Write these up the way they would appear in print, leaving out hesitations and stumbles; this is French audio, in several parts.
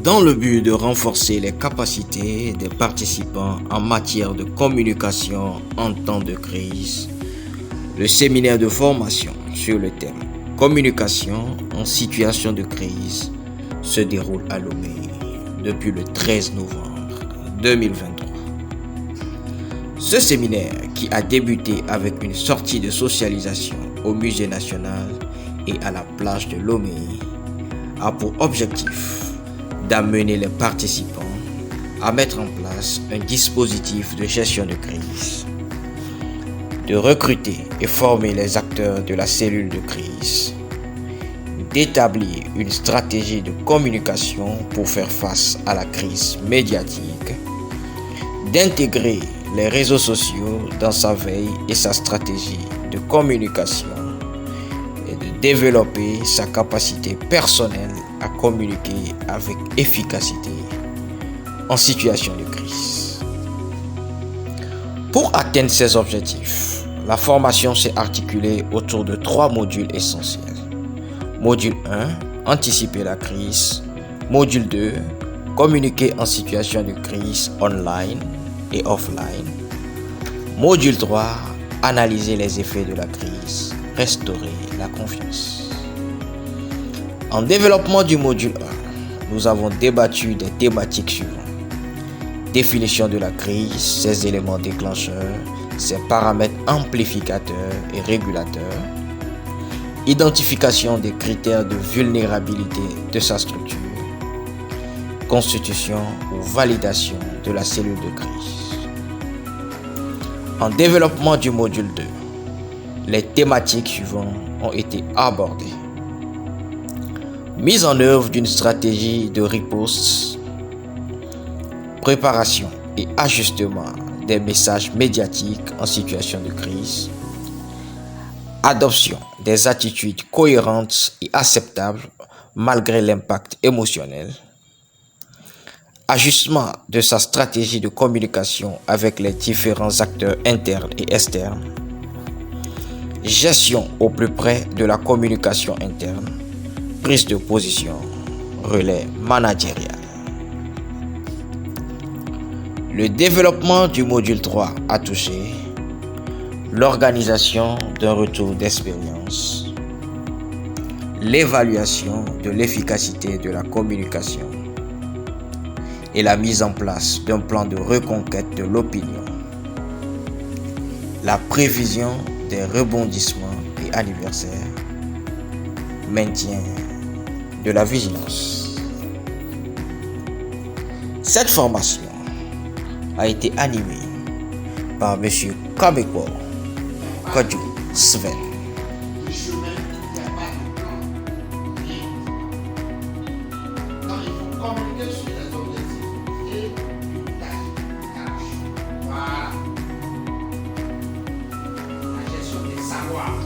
Dans le but de renforcer les capacités des participants en matière de communication en temps de crise, le séminaire de formation sur le thème Communication en situation de crise se déroule à Lomé depuis le 13 novembre 2023. Ce séminaire, qui a débuté avec une sortie de socialisation au Musée national et à la plage de Lomé, a pour objectif d'amener les participants à mettre en place un dispositif de gestion de crise, de recruter et former les acteurs de la cellule de crise, d'établir une stratégie de communication pour faire face à la crise médiatique, d'intégrer les réseaux sociaux dans sa veille et sa stratégie de communication et de développer sa capacité personnelle à communiquer avec efficacité en situation de crise. Pour atteindre ces objectifs, la formation s'est articulée autour de 3 modules essentiels. Module 1, anticiper la crise. Module 2, communiquer en situation de crise online et offline. Module 3, analyser les effets de la crise, restaurer la confiance. En développement du module 1, nous avons débattu des thématiques suivantes. Définition de la crise, ses éléments déclencheurs, ses paramètres amplificateurs et régulateurs. Identification des critères de vulnérabilité de sa structure. Constitution ou validation de la cellule de crise. En développement du module 2, les thématiques suivantes ont été abordées. Mise en œuvre d'une stratégie de riposte, préparation et ajustement des messages médiatiques en situation de crise, adoption des attitudes cohérentes et acceptables malgré l'impact émotionnel, ajustement de sa stratégie de communication avec les différents acteurs internes et externes, gestion au plus près de la communication interne, prise de position, relais managérial. Le développement du module 3 a touché l'organisation d'un retour d'expérience, l'évaluation de l'efficacité de la communication et la mise en place d'un plan de reconquête de l'opinion, la prévision des rebondissements et anniversaires, maintien de la vigilance. Cette formation a été animée par M. Kabeko Kodjo Sven. Quand il faut communiquer sur les objectifs et une tâche. Voilà. La gestion des savoirs.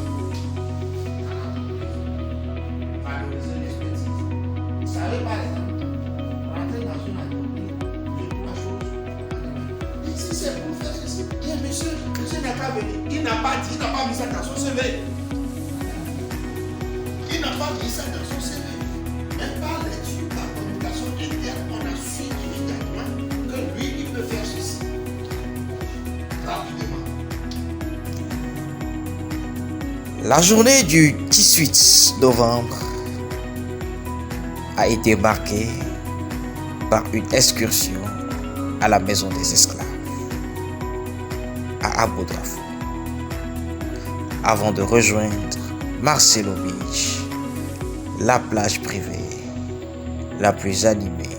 Valoriser l'expertise. Vous savez par exemple, rentrer dans une entreprise, deux, trois choses. Et si c'est pour faire ceci, monsieur n'a pas venu. Il n'a pas mis ça dans son CV. Il n'a pas mis ça dans son CV. Même par lecture, par communication interne, on a su immédiatement que lui, il peut faire ceci. Rapidement. La journée du 18 novembre a été marquée par une excursion à la maison des esclaves à Abu Drafou, avant de rejoindre Marcelo Beach, la plage privée la plus animée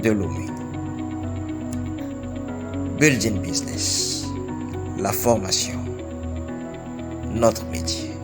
de Lomé. Building Business, la formation, notre métier.